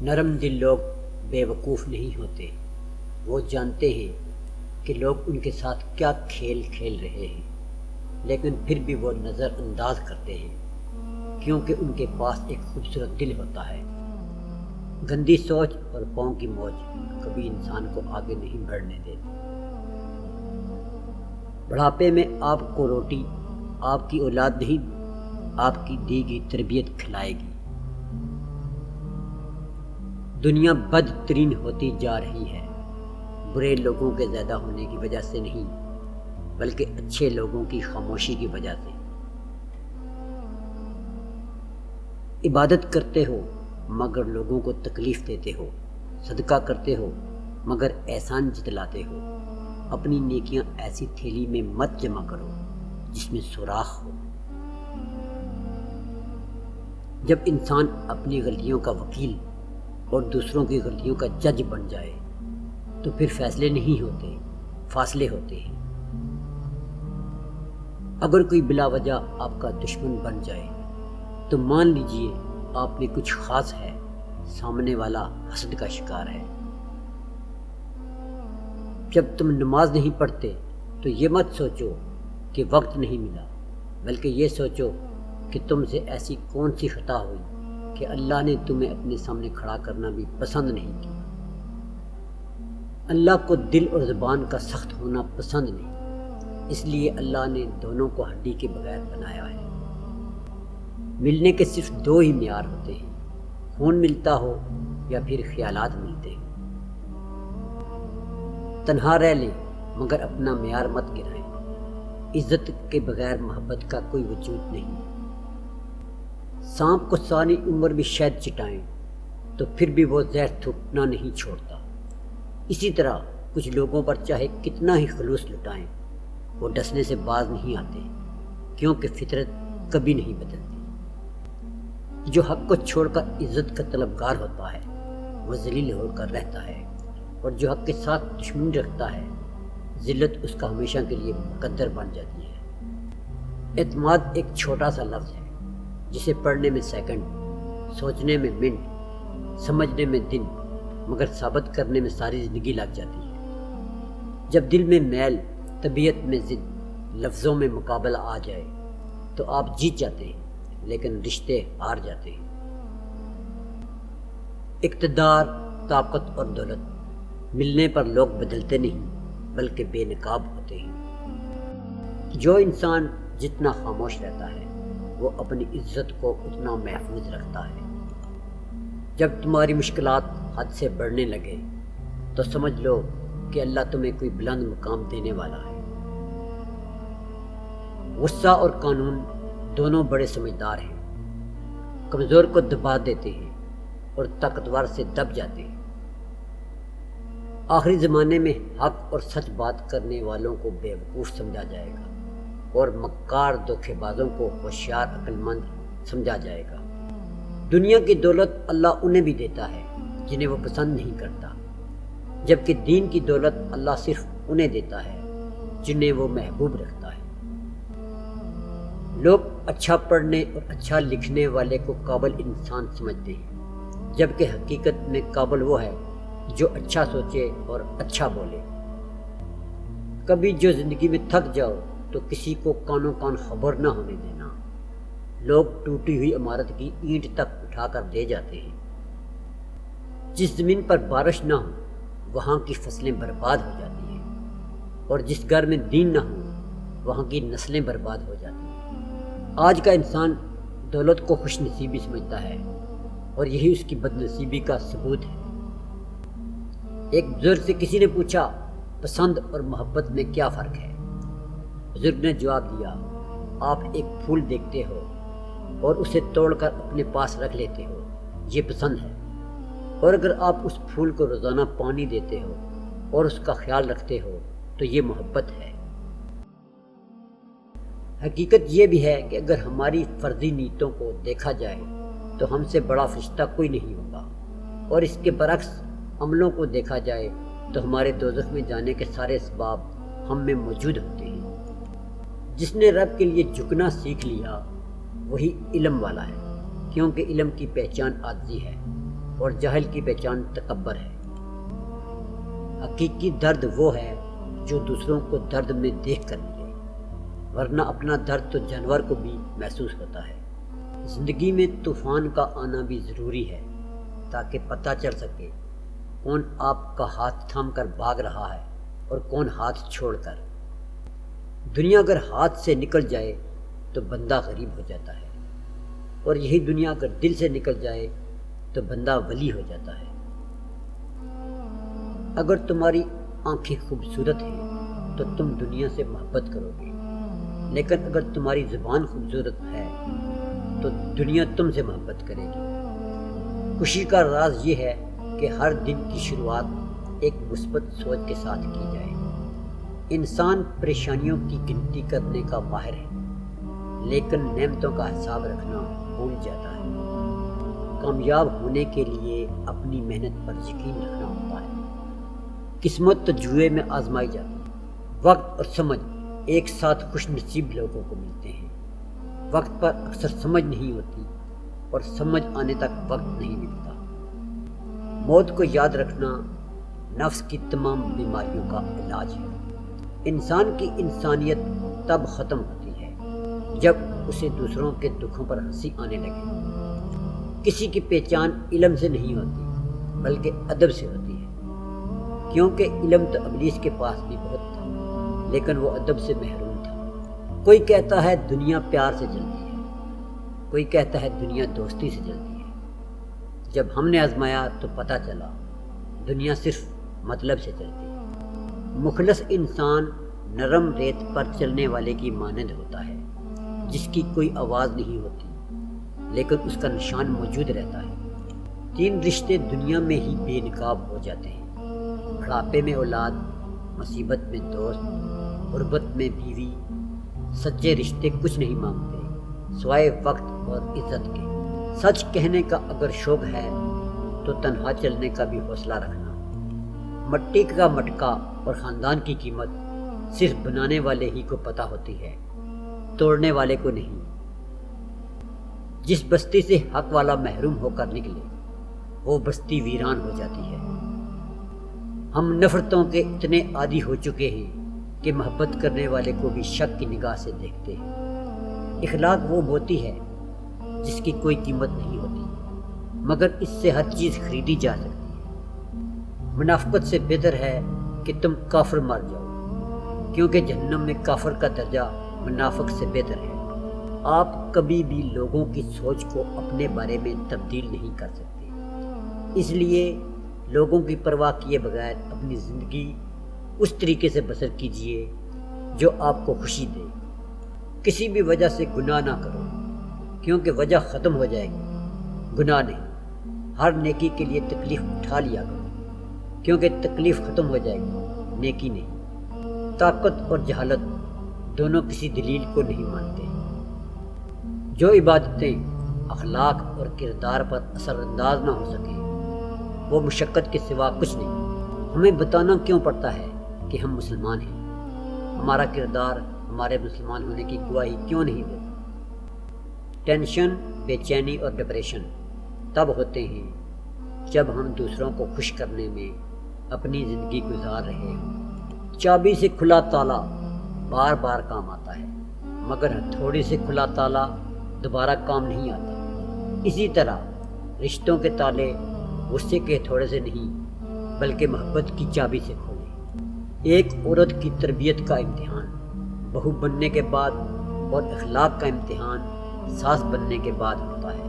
نرم دل لوگ بیوقوف نہیں ہوتے، وہ جانتے ہیں کہ لوگ ان کے ساتھ کیا کھیل کھیل رہے ہیں، لیکن پھر بھی وہ نظر انداز کرتے ہیں کیونکہ ان کے پاس ایک خوبصورت دل ہوتا ہے۔ گندی سوچ اور پاؤں کی موج کبھی انسان کو آگے نہیں بڑھنے دیتی۔ بڑھاپے میں آپ کو روٹی آپ کی اولاد نہیں، آپ کی دی گئی تربیت کھلائے گی۔ دنیا بدترین ہوتی جا رہی ہے، برے لوگوں کے زیادہ ہونے کی وجہ سے نہیں، بلکہ اچھے لوگوں کی خاموشی کی وجہ سے۔ عبادت کرتے ہو مگر لوگوں کو تکلیف دیتے ہو، صدقہ کرتے ہو مگر احسان جتلاتے ہو۔ اپنی نیکیاں ایسی تھیلی میں مت جمع کرو جس میں سوراخ ہو۔ جب انسان اپنی غلطیوں کا وکیل اور دوسروں کی غلطیوں کا جج بن جائے تو پھر فیصلے نہیں ہوتے، فاصلے ہوتے ہیں۔ اگر کوئی بلا وجہ آپ کا دشمن بن جائے تو مان لیجئے آپ میں کچھ خاص ہے، سامنے والا حسد کا شکار ہے۔ جب تم نماز نہیں پڑھتے تو یہ مت سوچو کہ وقت نہیں ملا، بلکہ یہ سوچو کہ تم سے ایسی کون سی خطا ہوئی کہ اللہ نے تمہیں اپنے سامنے کھڑا کرنا بھی پسند نہیں کیا۔ اللہ کو دل اور زبان کا سخت ہونا پسند نہیں، اس لیے اللہ نے دونوں کو ہڈی کے بغیر بنایا ہے۔ ملنے کے صرف دو ہی معیار ہوتے ہیں، خون ملتا ہو یا پھر خیالات ملتے ہیں۔ تنہا رہ لیں مگر اپنا معیار مت گرائیں۔ عزت کے بغیر محبت کا کوئی وجود نہیں۔ سانپ کو ساری عمر بھی شہد چٹائیں تو پھر بھی وہ زہر تھوکنا نہیں چھوڑتا۔ اسی طرح کچھ لوگوں پر چاہے کتنا ہی خلوص لٹائیں، وہ ڈسنے سے باز نہیں آتے، کیونکہ فطرت کبھی نہیں بدلتی۔ جو حق کو چھوڑ کر عزت کا طلبگار ہوتا ہے وہ ذلیل ہو کر رہتا ہے، اور جو حق کے ساتھ دشمنی رکھتا ہے ذلت اس کا ہمیشہ کے لیے مقدر بن جاتی ہے۔ اعتماد ایک چھوٹا سا لفظ ہے جسے پڑھنے میں سیکنڈ، سوچنے میں منٹ، سمجھنے میں دن، مگر ثابت کرنے میں ساری زندگی لگ جاتی ہے۔ جب دل میں میل، طبیعت میں ضد، لفظوں میں مقابلہ آ جائے تو آپ جیت جاتے ہیں لیکن رشتے ہار جاتے ہیں۔ اقتدار، طاقت اور دولت ملنے پر لوگ بدلتے نہیں بلکہ بے نقاب ہوتے ہیں۔ جو انسان جتنا خاموش رہتا ہے وہ اپنی عزت کو اتنا محفوظ رکھتا ہے۔ جب تمہاری مشکلات حد سے بڑھنے لگے تو سمجھ لو کہ اللہ تمہیں کوئی بلند مقام دینے والا ہے۔ غصہ اور قانون دونوں بڑے سمجھدار ہیں، کمزور کو دبا دیتے ہیں اور طاقتور سے دب جاتے ہیں۔ آخری زمانے میں حق اور سچ بات کرنے والوں کو بیوقوف سمجھا جائے گا اور مکار دھوکے بازوں کو ہوشیار عقل مند سمجھا جائے گا۔ دنیا کی دولت اللہ انہیں بھی دیتا ہے جنہیں وہ پسند نہیں کرتا، جبکہ دین کی دولت اللہ صرف انہیں دیتا ہے جنہیں وہ محبوب رکھتا ہے۔ لوگ اچھا پڑھنے اور اچھا لکھنے والے کو قابل انسان سمجھتے ہیں، جبکہ حقیقت میں قابل وہ ہے جو اچھا سوچے اور اچھا بولے۔ کبھی جو زندگی میں تھک جاؤ تو کسی کو کانوں کان خبر نہ ہونے دینا۔ لوگ ٹوٹی ہوئی عمارت کی اینٹ تک اٹھا کر دے جاتے ہیں۔ جس زمین پر بارش نہ ہو وہاں کی فصلیں برباد ہو جاتی ہیں، اور جس گھر میں دین نہ ہو وہاں کی نسلیں برباد ہو جاتی ہیں۔ آج کا انسان دولت کو خوش نصیبی سمجھتا ہے اور یہی اس کی بد نصیبی کا ثبوت ہے۔ ایک بزرگ سے کسی نے پوچھا، پسند اور محبت میں کیا فرق ہے؟ بزرگ نے جواب دیا، آپ ایک پھول دیکھتے ہو اور اسے توڑ کر اپنے پاس رکھ لیتے ہو، یہ پسند ہے، اور اگر آپ اس پھول کو روزانہ پانی دیتے ہو اور اس کا خیال رکھتے ہو تو یہ محبت ہے۔ حقیقت یہ بھی ہے کہ اگر ہماری فرضی نیتوں کو دیکھا جائے تو ہم سے بڑا فرشتہ کوئی نہیں ہوگا، اور اس کے برعکس عملوں کو دیکھا جائے تو ہمارے دوزخ میں جانے کے سارے اسباب ہم میں موجود ہوتے ہیں۔ جس نے رب کے لیے جھکنا سیکھ لیا وہی علم والا ہے، کیونکہ علم کی پہچان عاجزی ہے۔ اور جاہل کی پہچان تکبر ہے۔ حقیقی درد وہ ہے جو دوسروں کو درد میں دیکھ کر ملے، ورنہ اپنا درد تو جانور کو بھی محسوس ہوتا ہے۔ زندگی میں طوفان کا آنا بھی ضروری ہے تاکہ پتہ چل سکے کون آپ کا ہاتھ تھام کر بھاگ رہا ہے اور کون ہاتھ چھوڑ کر۔ دنیا اگر ہاتھ سے نکل جائے تو بندہ غریب ہو جاتا ہے، اور یہی دنیا اگر دل سے نکل جائے تو بندہ ولی ہو جاتا ہے۔ اگر تمہاری آنکھیں خوبصورت ہیں تو تم دنیا سے محبت کرو گے، لیکن اگر تمہاری زبان خوبصورت ہے تو دنیا تم سے محبت کرے گی۔ خوشی کا راز یہ ہے کہ ہر دن کی شروعات ایک مثبت سوچ کے ساتھ کی جائے۔ انسان پریشانیوں کی گنتی کرنے کا ماہر ہے، لیکن نعمتوں کا حساب رکھنا بھول جاتا ہے۔ کامیاب ہونے کے لیے اپنی محنت پر یقین رکھنا ہوتا ہے۔ قسمت تو جوئے میں آزمائی جاتی ہے۔ وقت اور سمجھ ایک ساتھ خوش نصیب لوگوں کو ملتے ہیں۔ وقت پر اکثر سمجھ نہیں ہوتی اور سمجھ آنے تک وقت نہیں ملتا۔ موت کو یاد رکھنا نفس کی تمام بیماریوں کا علاج ہے۔ انسان کی انسانیت تب ختم ہوتی ہے جب اسے دوسروں کے دکھوں پر ہنسی آنے لگے۔ کسی کی پہچان علم سے نہیں ہوتی بلکہ ادب سے ہوتی ہے، کیونکہ علم تو ابلیس کے پاس بھی بہت تھا لیکن وہ ادب سے محروم تھا۔ کوئی کہتا ہے دنیا پیار سے چلتی ہے، کوئی کہتا ہے دنیا دوستی سے چلتی ہے۔ جب ہم نے آزمایا تو پتہ چلا دنیا صرف مطلب سے چلتی ہے۔ مخلص انسان نرم ریت پر چلنے والے کی مانند ہوتا ہے، جس کی کوئی آواز نہیں ہوتی لیکن اس کا نشان موجود رہتا ہے۔ 3 رشتے دنیا میں ہی بے نقاب ہو جاتے ہیں: بڑھاپے میں اولاد، مصیبت میں دوست، غربت میں بیوی۔ سچے رشتے کچھ نہیں مانگتے سوائے وقت اور عزت کے۔ سچ کہنے کا اگر شوق ہے تو تنہا چلنے کا بھی حوصلہ رکھنا۔ مٹی کا مٹکا اور خاندان کی قیمت صرف بنانے والے ہی کو پتہ ہوتی ہے، توڑنے والے کو نہیں۔ جس بستی سے حق والا محروم ہو کر نکلے وہ بستی ویران ہو جاتی ہے۔ ہم نفرتوں کے اتنے عادی ہو چکے ہیں کہ محبت کرنے والے کو بھی شک کی نگاہ سے دیکھتے ہیں۔ اخلاق وہ موتی ہے جس کی کوئی قیمت نہیں ہوتی، مگر اس سے ہر چیز خریدی جا سکتی ہے۔ منافقت سے بہتر ہے کہ تم کافر مر جاؤ، کیونکہ جہنم میں کافر کا درجہ منافق سے بہتر ہے۔ آپ کبھی بھی لوگوں کی سوچ کو اپنے بارے میں تبدیل نہیں کر سکتے، اس لیے لوگوں کی پرواہ کیے بغیر اپنی زندگی اس طریقے سے بسر کیجیے جو آپ کو خوشی دے۔ کسی بھی وجہ سے گناہ نہ کرو، کیونکہ وجہ ختم ہو جائے گی، گناہ نہیں۔ ہر نیکی کے لیے تکلیف اٹھا لیا کرو، کیونکہ تکلیف ختم ہو جائے گی، نیکی نہیں۔ طاقت اور جہالت دونوں کسی دلیل کو نہیں مانتے۔ جو عبادتیں اخلاق اور کردار پر اثر انداز نہ ہو سکیں وہ مشقت کے سوا کچھ نہیں۔ ہمیں بتانا کیوں پڑتا ہے کہ ہم مسلمان ہیں؟ ہمارا کردار ہمارے مسلمان ہونے کی گواہی کیوں نہیں دیتا؟ ٹینشن، بے چینی اور ڈپریشن تب ہوتے ہیں جب ہم دوسروں کو خوش کرنے میں اپنی زندگی گزار رہے ہوں۔ چابی سے کھلا تالا بار بار کام آتا ہے، مگر ہتھوڑی سے کھلا تالا دوبارہ کام نہیں آتا۔ اسی طرح رشتوں کے تالے غصے کے ہتھوڑے سے نہیں بلکہ محبت کی چابی سے کھولیں۔ ایک عورت کی تربیت کا امتحان بہو بننے کے بعد اور اخلاق کا امتحان ساس بننے کے بعد ہوتا ہے۔